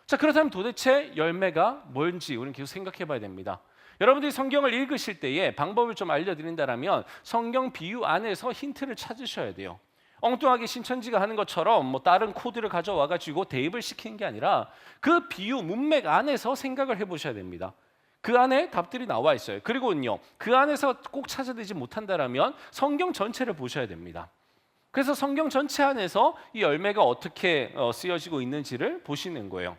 자 그렇다면 도대체 열매가 뭔지 우리는 계속 생각해 봐야 됩니다. 여러분들이 성경을 읽으실 때에 방법을 좀 알려드린다면 성경 비유 안에서 힌트를 찾으셔야 돼요. 엉뚱하게 신천지가 하는 것처럼 뭐 다른 코드를 가져와 가지고 대입을 시키는 게 아니라 그 비유 문맥 안에서 생각을 해보셔야 됩니다. 그 안에 답들이 나와 있어요. 그리고는요 그 안에서 꼭 찾아내지 못한다면 성경 전체를 보셔야 됩니다. 그래서 성경 전체 안에서 이 열매가 어떻게 쓰여지고 있는지를 보시는 거예요.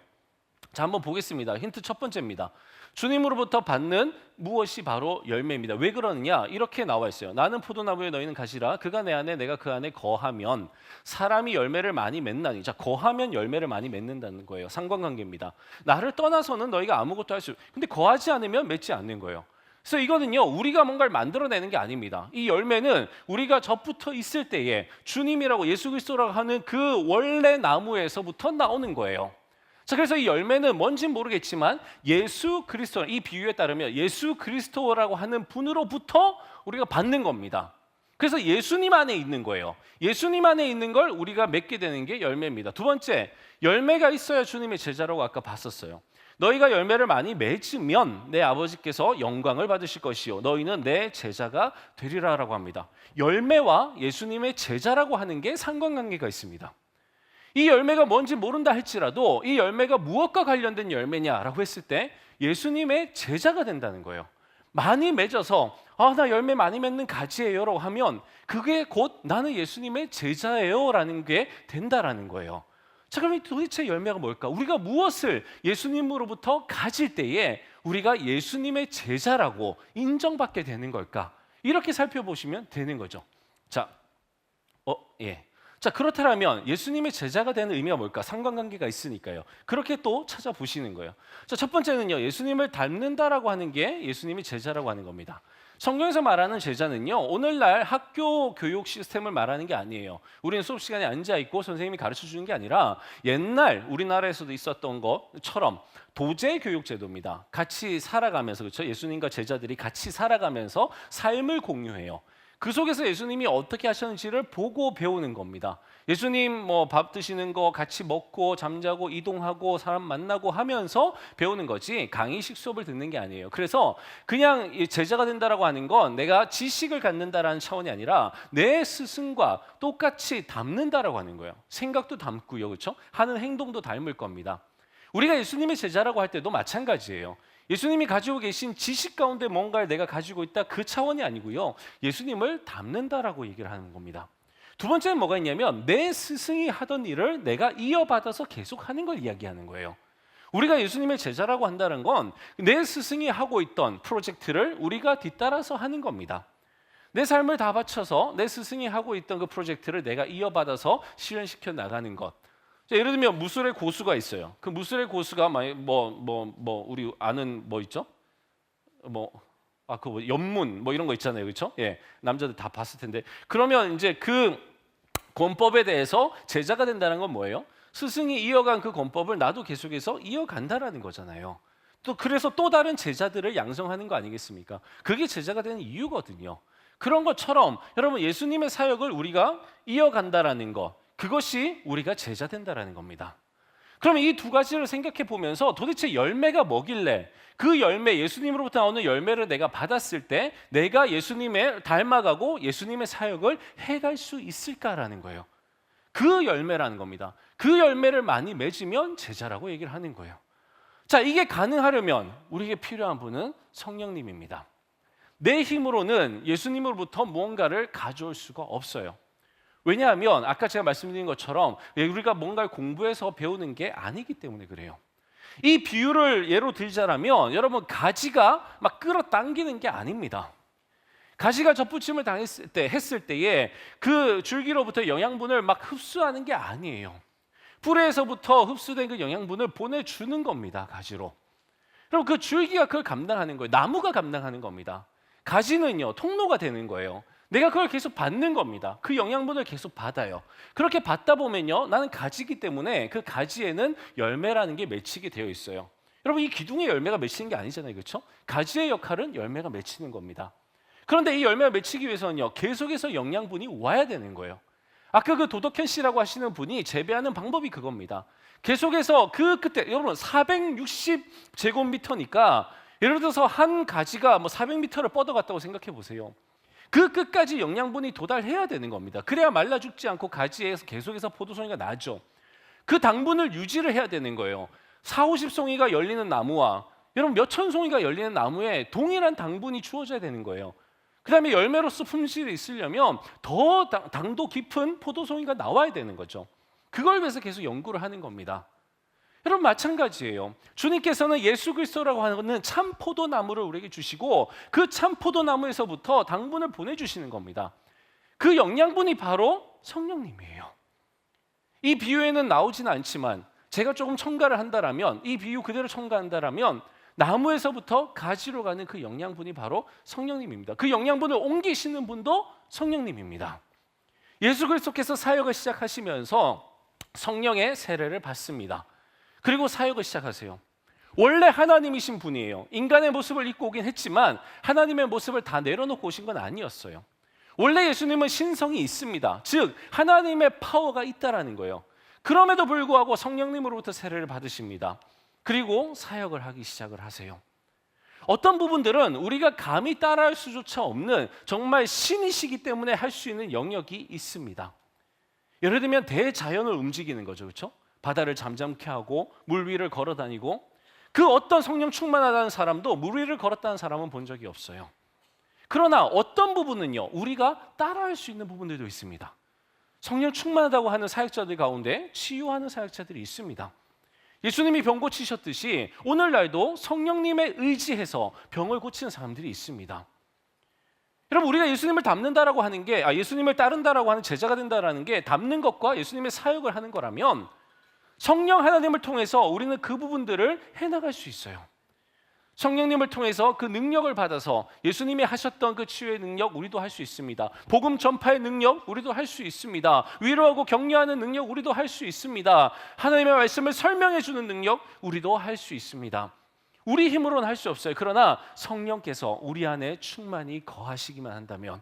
자 한번 보겠습니다. 힌트 첫 번째입니다. 주님으로부터 받는 무엇이 바로 열매입니다. 왜 그러느냐? 이렇게 나와 있어요. 나는 포도나무에 너희는 가시라. 그가 내 안에 내가 그 안에 거하면 사람이 열매를 많이 맺나니. 자, 거하면 열매를 많이 맺는다는 거예요. 상관관계입니다. 나를 떠나서는 너희가 아무것도 할 수 근데 거하지 않으면 맺지 않는 거예요. 그래서 이거는요 우리가 뭔가를 만들어내는 게 아닙니다. 이 열매는 우리가 접붙어 있을 때에 주님이라고 예수 그리스도라고 하는 그 원래 나무에서부터 나오는 거예요. 자, 그래서 이 열매는 뭔지는 모르겠지만 예수 그리스도, 이 비유에 따르면 예수 그리스도라고 하는 분으로부터 우리가 받는 겁니다. 그래서 예수님 안에 있는 거예요. 예수님 안에 있는 걸 우리가 맺게 되는 게 열매입니다. 두 번째, 열매가 있어야 주님의 제자라고 아까 봤었어요. 너희가 열매를 많이 맺으면 내 아버지께서 영광을 받으실 것이요 너희는 내 제자가 되리라라고 합니다. 열매와 예수님의 제자라고 하는 게 상관관계가 있습니다. 이 열매가 뭔지 모른다 할지라도 이 열매가 무엇과 관련된 열매냐라고 했을 때 예수님의 제자가 된다는 거예요. 많이 맺어서 나 열매 많이 맺는 가지예요라고 하면 그게 곧 나는 예수님의 제자예요라는 게 된다라는 거예요. 자, 그럼 도대체 열매가 뭘까? 우리가 무엇을 예수님으로부터 가질 때에 우리가 예수님의 제자라고 인정받게 되는 걸까? 이렇게 살펴보시면 되는 거죠. 자, 자, 그렇다면 예수님의 제자가 되는 의미가 뭘까? 상관관계가 있으니까요. 그렇게 또 찾아보시는 거예요. 자, 첫 번째는요, 예수님을 닮는다라고 하는 게 예수님이 제자라고 하는 겁니다. 성경에서 말하는 제자는요, 오늘날 학교 교육 시스템을 말하는 게 아니에요. 우리는 수업 시간에 앉아 있고 선생님이 가르쳐 주는 게 아니라 옛날 우리나라에서도 있었던 것처럼 도제 교육 제도입니다. 같이 살아가면서, 그렇죠? 예수님과 제자들이 같이 살아가면서 삶을 공유해요. 그 속에서 예수님이 어떻게 하셨는지를 보고 배우는 겁니다. 예수님 뭐 밥 드시는 거 같이 먹고 잠자고 이동하고 사람 만나고 하면서 배우는 거지 강의식 수업을 듣는 게 아니에요. 그래서 그냥 제자가 된다라고 하는 건 내가 지식을 갖는다라는 차원이 아니라 내 스승과 똑같이 닮는다라고 하는 거예요. 생각도 닮고요, 그렇죠? 하는 행동도 닮을 겁니다. 우리가 예수님의 제자라고 할 때도 마찬가지예요. 예수님이 가지고 계신 지식 가운데 뭔가를 내가 가지고 있다, 그 차원이 아니고요, 예수님을 닮는다라고 얘기를 하는 겁니다. 두 번째는 뭐가 있냐면 내 스승이 하던 일을 내가 이어받아서 계속하는 걸 이야기하는 거예요. 우리가 예수님의 제자라고 한다는 건 내 스승이 하고 있던 프로젝트를 우리가 뒤따라서 하는 겁니다. 내 삶을 다 바쳐서 내 스승이 하고 있던 그 프로젝트를 내가 이어받아서 실현시켜 나가는 것. 자, 예를 들면 무술의 고수가 있어요. 그 무술의 고수가 우리 아는 뭐 있죠? 연문 이런 거 있잖아요, 그렇죠? 예, 남자들 다 봤을 텐데. 그러면 이제 그 권법에 대해서 제자가 된다는 건 뭐예요? 스승이 이어간 그 권법을 나도 계속해서 이어간다라는 거잖아요. 또 그래서 또 다른 제자들을 양성하는 거 아니겠습니까? 그게 제자가 되는 이유거든요. 그런 것처럼 여러분 예수님의 사역을 우리가 이어간다라는 거. 그것이 우리가 제자 된다라는 겁니다. 그러면 이 두 가지를 생각해 보면서 도대체 열매가 뭐길래 그 열매, 예수님으로부터 나오는 열매를 내가 받았을 때 내가 예수님을 닮아가고 예수님의 사역을 해갈 수 있을까라는 거예요. 그 열매라는 겁니다. 그 열매를 많이 맺으면 제자라고 얘기를 하는 거예요. 자, 이게 가능하려면 우리에게 필요한 분은 성령님입니다. 내 힘으로는 예수님으로부터 무언가를 가져올 수가 없어요. 왜냐하면 아까 제가 말씀드린 것처럼 우리가 뭔가를 공부해서 배우는 게 아니기 때문에 그래요. 이 비유를 예로 들자면 여러분 가지가 막 끌어당기는 게 아닙니다. 가지가 접붙임을 했을 때에 그 줄기로부터 영양분을 막 흡수하는 게 아니에요. 뿌리에서부터 흡수된 그 영양분을 보내주는 겁니다. 가지로. 그럼 그 줄기가 그걸 감당하는 거예요. 나무가 감당하는 겁니다. 가지는요 통로가 되는 거예요. 내가 그걸 계속 받는 겁니다. 그 영양분을 계속 받아요. 그렇게 받다 보면요, 나는 가지기 때문에 그 가지에는 열매라는 게 맺히게 되어 있어요. 여러분 이 기둥에 열매가 맺히는 게 아니잖아요, 그렇죠? 가지의 역할은 열매가 맺히는 겁니다. 그런데 이 열매가 맺히기 위해서는요, 계속해서 영양분이 와야 되는 거예요. 아까 그 도덕현 씨라고 하시는 분이 재배하는 방법이 그겁니다. 계속해서 그 끝에 여러분 460제곱미터니까 예를 들어서 한 가지가 400m를 뻗어갔다고 생각해 보세요. 그 끝까지 영양분이 도달해야 되는 겁니다. 그래야 말라 죽지 않고 가지에서 계속해서 포도송이가 나죠. 그 당분을 유지를 해야 되는 거예요. 450송이가 열리는 나무와 여러분 몇천 송이가 열리는 나무에 동일한 당분이 주어져야 되는 거예요. 그 다음에 열매로서 품질이 있으려면 더 당도 깊은 포도송이가 나와야 되는 거죠. 그걸 위해서 계속 연구를 하는 겁니다. 여러분 마찬가지예요. 주님께서는 예수 그리스도라고 하는 참 포도나무를 우리에게 주시고 그 참 포도나무에서부터 당분을 보내주시는 겁니다. 그 영양분이 바로 성령님이에요. 이 비유에는 나오지는 않지만 제가 조금 첨가를 한다라면 이 비유 그대로 첨가한다라면 나무에서부터 가지로 가는 그 영양분이 바로 성령님입니다. 그 영양분을 옮기시는 분도 성령님입니다. 예수 그리스도께서 사역을 시작하시면서 성령의 세례를 받습니다. 그리고 사역을 시작하세요. 원래 하나님이신 분이에요. 인간의 모습을 입고 오긴 했지만 하나님의 모습을 다 내려놓고 오신 건 아니었어요. 원래 예수님은 신성이 있습니다. 즉 하나님의 파워가 있다라는 거예요. 그럼에도 불구하고 성령님으로부터 세례를 받으십니다. 그리고 사역을 하기 시작을 하세요. 어떤 부분들은 우리가 감히 따라할 수조차 없는 정말 신이시기 때문에 할 수 있는 영역이 있습니다. 예를 들면 대자연을 움직이는 거죠, 그렇죠? 바다를 잠잠케 하고 물 위를 걸어 다니고 그 어떤 성령 충만하다는 사람도 물 위를 걸었다는 사람은 본 적이 없어요. 그러나 어떤 부분은요 우리가 따라할 수 있는 부분들도 있습니다. 성령 충만하다고 하는 사역자들 가운데 치유하는 사역자들이 있습니다. 예수님이 병 고치셨듯이 오늘날도 성령님에 의지해서 병을 고치는 사람들이 있습니다. 여러분, 우리가 예수님을 닮는다라고 하는 게, 예수님을 따른다라고 하는 제자가 된다라는 게 닮는 것과 예수님의 사역을 하는 거라면 성령 하나님을 통해서 우리는 그 부분들을 해나갈 수 있어요. 성령님을 통해서 그 능력을 받아서 예수님이 하셨던 그 치유의 능력 우리도 할 수 있습니다. 복음 전파의 능력 우리도 할 수 있습니다. 위로하고 격려하는 능력 우리도 할 수 있습니다. 하나님의 말씀을 설명해 주는 능력 우리도 할 수 있습니다. 우리 힘으로는 할 수 없어요. 그러나 성령께서 우리 안에 충만히 거하시기만 한다면,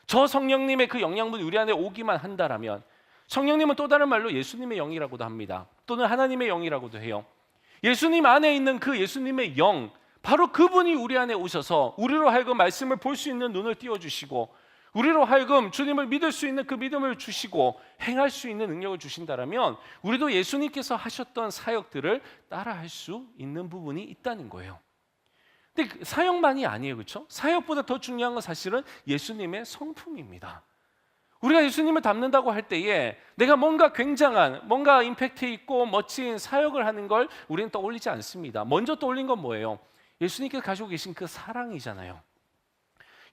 저 성령님의 그 영양분이 우리 안에 오기만 한다라면, 성령님은 또 다른 말로 예수님의 영이라고도 합니다. 또는 하나님의 영이라고도 해요. 예수님 안에 있는 그 예수님의 영, 바로 그분이 우리 안에 오셔서 우리로 하여금 말씀을 볼 수 있는 눈을 띄워주시고, 우리로 하여금 주님을 믿을 수 있는 그 믿음을 주시고 행할 수 있는 능력을 주신다라면 우리도 예수님께서 하셨던 사역들을 따라할 수 있는 부분이 있다는 거예요. 근데 사역만이 아니에요, 그렇죠? 사역보다 더 중요한 건 사실은 예수님의 성품입니다. 우리가 예수님을 닮는다고 할 때에 내가 뭔가 굉장한, 뭔가 임팩트 있고 멋진 사역을 하는 걸 우리는 떠올리지 않습니다. 먼저 떠올린 건 뭐예요? 예수님께서 가지고 계신 그 사랑이잖아요.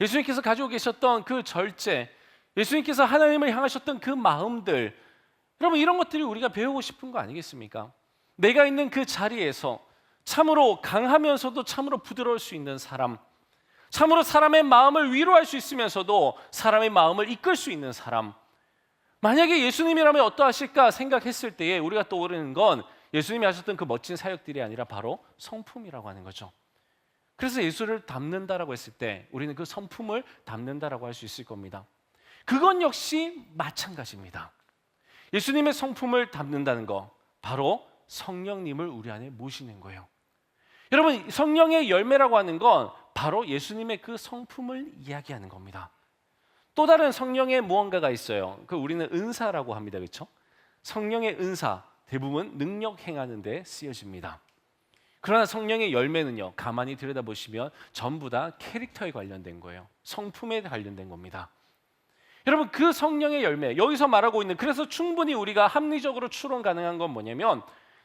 예수님께서 가지고 계셨던 그 절제, 예수님께서 하나님을 향하셨던 그 마음들, 여러분 이런 것들이 우리가 배우고 싶은 거 아니겠습니까? 내가 있는 그 자리에서 참으로 강하면서도 참으로 부드러울 수 있는 사람, 참으로 사람의 마음을 위로할 수 있으면서도 사람의 마음을 이끌 수 있는 사람. 만약에 예수님이라면 어떠하실까 생각했을 때에 우리가 떠오르는 건 예수님이 하셨던 그 멋진 사역들이 아니라 바로 성품이라고 하는 거죠. 그래서 예수를 닮는다라고 했을 때 우리는 그 성품을 닮는다라고 할 수 있을 겁니다. 그건 역시 마찬가지입니다. 예수님의 성품을 닮는다는 거, 바로 성령님을 우리 안에 모시는 거예요. 여러분, 성령의 열매라고 하는 건 바로 예수님의 그 성품을 이야기하는 겁니다. 또 다른 성령의 무언가가 있어요. 그 우리는 은사라고 합니다, 그렇죠? 성령의 은사 대부분 능력 행하는 데 쓰여집니다. 그러나 성령의 열매는요, 가만히 들여다보시면 전부 다 캐릭터에 관련된 거예요. 성품에 관련된 겁니다. 여러분, 그 성령의 열매, 여기서 말하고 있는, 그래서 충분히 우리가 합리적으로 추론 가능한 건 뭐냐면,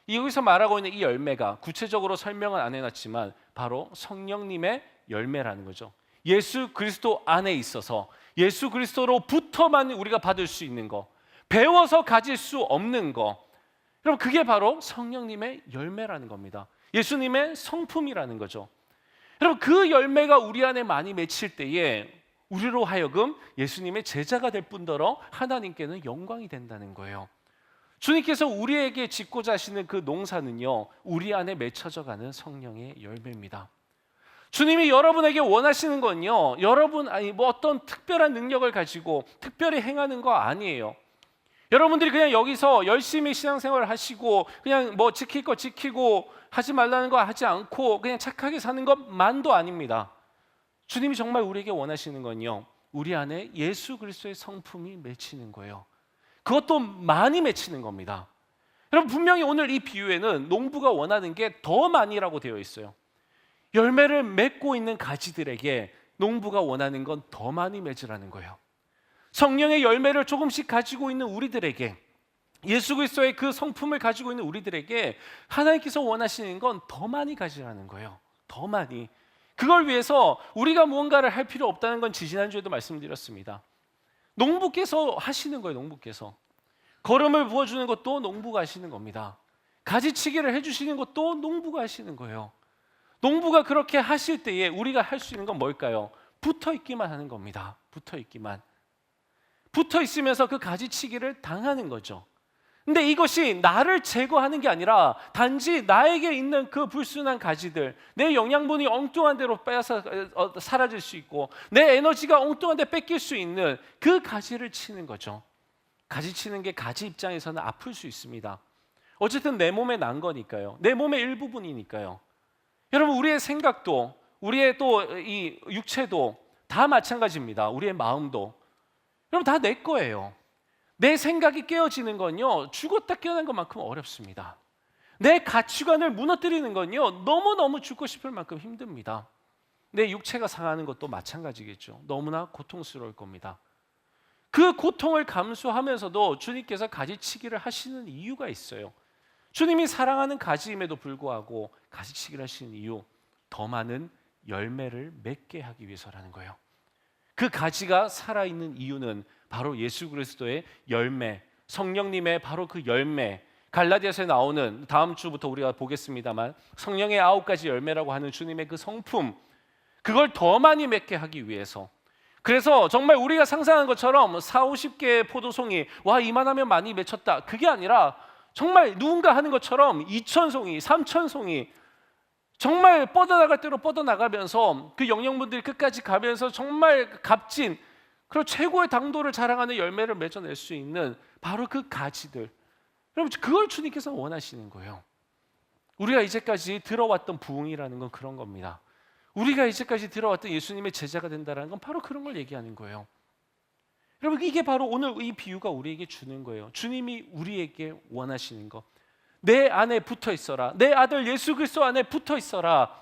여기서 말하고 있는 이 열매가 구체적으로 설명은 안 해놨지만 바로 성령님의 열매라는 거죠. 예수 그리스도 안에 있어서 예수 그리스도로부터만 우리가 받을 수 있는 거, 배워서 가질 수 없는 거, 여러분 그게 바로 성령님의 열매라는 겁니다. 예수님의 성품이라는 거죠. 여러분 그 열매가 우리 안에 많이 맺힐 때에 우리로 하여금 예수님의 제자가 될 뿐더러 하나님께는 영광이 된다는 거예요. 주님께서 우리에게 짓고자 하시는 그 농사는요, 우리 안에 맺혀져가는 성령의 열매입니다. 주님이 여러분에게 원하시는 건요, 여러분 어떤 특별한 능력을 가지고 특별히 행하는 거 아니에요. 여러분들이 그냥 여기서 열심히 신앙생활을 하시고 그냥 뭐 지킬 거 지키고 하지 말라는 거 하지 않고 그냥 착하게 사는 것만도 아닙니다. 주님이 정말 우리에게 원하시는 건요, 우리 안에 예수 그리스도의 성품이 맺히는 거예요. 그것도 많이 맺히는 겁니다. 여러분 분명히 오늘 이 비유에는 농부가 원하는 게 더 많이라고 되어 있어요. 열매를 맺고 있는 가지들에게 농부가 원하는 건 더 많이 맺으라는 거예요. 성령의 열매를 조금씩 가지고 있는 우리들에게, 예수 그리스도의 그 성품을 가지고 있는 우리들에게 하나님께서 원하시는 건 더 많이 가지라는 거예요. 더 많이. 그걸 위해서 우리가 무언가를 할 필요 없다는 건 지난주에도 말씀드렸습니다. 농부께서 하시는 거예요. 농부께서 거름을 부어주는 것도 농부가 하시는 겁니다. 가지치기를 해주시는 것도 농부가 하시는 거예요. 농부가 그렇게 하실 때에 우리가 할 수 있는 건 뭘까요? 붙어 있기만 하는 겁니다. 붙어 있기만. 붙어 있으면서 그 가지치기를 당하는 거죠. 근데 이것이 나를 제거하는 게 아니라 단지 나에게 있는 그 불순한 가지들, 내 영양분이 엉뚱한 데로 빼앗아 사라질 수 있고 내 에너지가 엉뚱한 데 뺏길 수 있는 그 가지를 치는 거죠. 가지 치는 게 가지 입장에서는 아플 수 있습니다. 어쨌든 내 몸에 난 거니까요. 내 몸의 일부분이니까요. 여러분 우리의 생각도, 우리의 또 이 육체도 다 마찬가지입니다. 우리의 마음도. 여러분 다 내 거예요. 내 생각이 깨어지는 건요, 죽었다 깨어난 것만큼 어렵습니다. 내 가치관을 무너뜨리는 건요, 너무너무 죽고 싶을 만큼 힘듭니다. 내 육체가 상하는 것도 마찬가지겠죠. 너무나 고통스러울 겁니다. 그 고통을 감수하면서도 주님께서 가지치기를 하시는 이유가 있어요. 주님이 사랑하는 가지임에도 불구하고 가지치기를 하시는 이유, 더 많은 열매를 맺게 하기 위해서라는 거예요. 그 가지가 살아있는 이유는 바로 예수 그리스도의 열매, 성령님의 바로 그 열매, 갈라디아서에 나오는 다음 주부터 우리가 보겠습니다만 성령의 9가지 열매라고 하는 주님의 그 성품, 그걸 더 많이 맺게 하기 위해서. 그래서 정말 우리가 상상한 것처럼 40, 50개의 포도송이 와 이만하면 많이 맺혔다, 그게 아니라 정말 누군가 하는 것처럼 2,000송이, 3,000송이 정말 뻗어나갈 대로 뻗어나가면서 그 영양분들이 끝까지 가면서 정말 값진, 그리고 최고의 당도를 자랑하는 열매를 맺어낼 수 있는 바로 그 가지들, 여러분 그걸 주님께서 원하시는 거예요. 우리가 이제까지 들어왔던 부흥이라는 건 그런 겁니다. 우리가 이제까지 들어왔던 예수님의 제자가 된다는 건 바로 그런 걸 얘기하는 거예요. 여러분 이게 바로 오늘 이 비유가 우리에게 주는 거예요. 주님이 우리에게 원하시는 것, 내 안에 붙어 있어라, 내 아들 예수 그리스도 안에 붙어 있어라.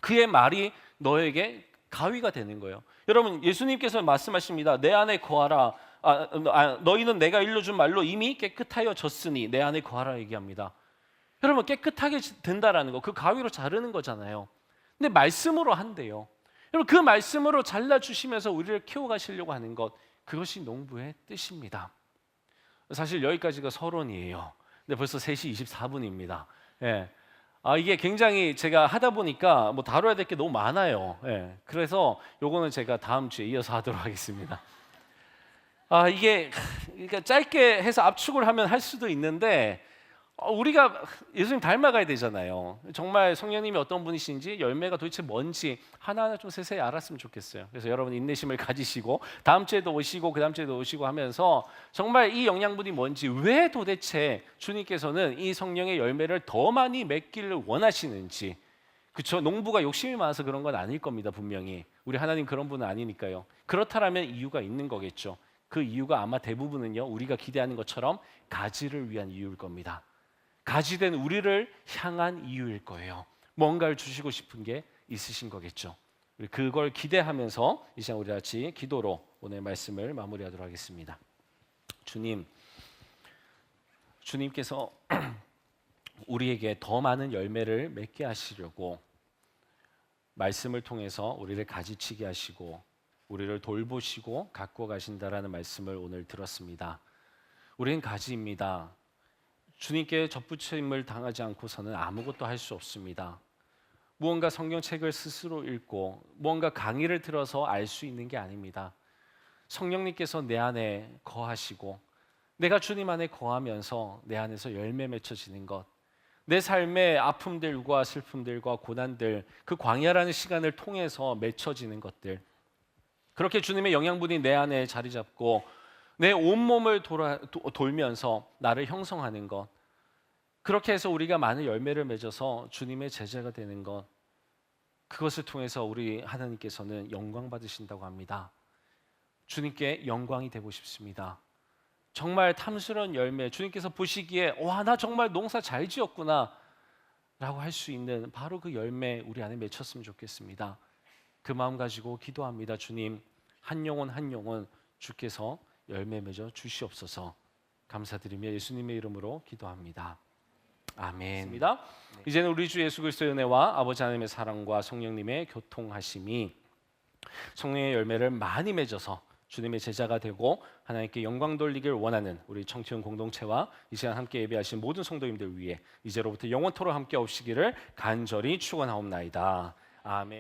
그의 말이 너에게 가위가 되는 거예요. 여러분 예수님께서 말씀하십니다. 내 안에 거하라. 너희는 내가 일러준 말로 이미 깨끗하여졌으니 내 안에 거하라 얘기합니다. 여러분 깨끗하게 된다라는 거, 그 가위로 자르는 거잖아요. 근데 말씀으로 한대요. 여러분 그 말씀으로 잘라주시면서 우리를 키워가시려고 하는 것, 그것이 농부의 뜻입니다. 사실 여기까지가 서론이에요. 근데 벌써 3시 24분입니다. 예. 이게 굉장히 제가 하다 보니까 뭐 다뤄야 될 게 너무 많아요. 예. 그래서 요거는 제가 다음 주에 이어서 하도록 하겠습니다. 이게 그러니까 짧게 해서 압축을 하면 할 수도 있는데 우리가 예수님 닮아가야 되잖아요. 정말 성령님이 어떤 분이신지, 열매가 도대체 뭔지 하나하나 좀 세세히 알았으면 좋겠어요. 그래서 여러분 인내심을 가지시고 다음 주에도 오시고 그 다음 주에도 오시고 하면서 정말 이 영양분이 뭔지, 왜 도대체 주님께서는 이 성령의 열매를 더 많이 맺기를 원하시는지. 그렇죠? 농부가 욕심이 많아서 그런 건 아닐 겁니다. 분명히 우리 하나님 그런 분은 아니니까요. 그렇다면 이유가 있는 거겠죠. 그 이유가 아마 대부분은요, 우리가 기대하는 것처럼 가지를 위한 이유일 겁니다. 가지된 우리를 향한 이유일 거예요. 뭔가를 주시고 싶은 게 있으신 거겠죠. 우리 그걸 기대하면서 이 시간 우리 같이 기도로 오늘 말씀을 마무리하도록 하겠습니다. 주님께서 우리에게 더 많은 열매를 맺게 하시려고 말씀을 통해서 우리를 가지치게 하시고 우리를 돌보시고 갖고 가신다라는 말씀을 오늘 들었습니다. 우리는 가지입니다. 주님께 접붙임을 당하지 않고서는 아무것도 할 수 없습니다. 무언가 성경책을 스스로 읽고 무언가 강의를 들어서 알 수 있는 게 아닙니다. 성령님께서 내 안에 거하시고 내가 주님 안에 거하면서 내 안에서 열매 맺혀지는 것, 내 삶의 아픔들과 슬픔들과 고난들, 그 광야라는 시간을 통해서 맺혀지는 것들, 그렇게 주님의 영양분이 내 안에 자리 잡고 내 온몸을 돌면서 나를 형성하는 것, 그렇게 해서 우리가 많은 열매를 맺어서 주님의 제자가 되는 것, 그것을 통해서 우리 하나님께서는 영광 받으신다고 합니다. 주님께 영광이 되고 싶습니다. 정말 탐스러운 열매, 주님께서 보시기에 와, 나 정말 농사 잘 지었구나 라고 할 수 있는 바로 그 열매 우리 안에 맺혔으면 좋겠습니다. 그 마음 가지고 기도합니다. 주님, 한 영혼 한 영혼 주께서 열매 맺어 주시옵소서. 감사드리며 예수님의 이름으로 기도합니다. 아멘. 이제는 우리 주 예수 그리스도의 은혜와 아버지 하나님의 사랑과 성령님의 교통하심이 성령의 열매를 많이 맺어서 주님의 제자가 되고 하나님께 영광 돌리길 원하는 우리 청취원 공동체와 이 시간 함께 예배하신 모든 성도님들 위해 이제로부터 영원토록 함께 오시기를 간절히 축원하옵나이다. 아멘.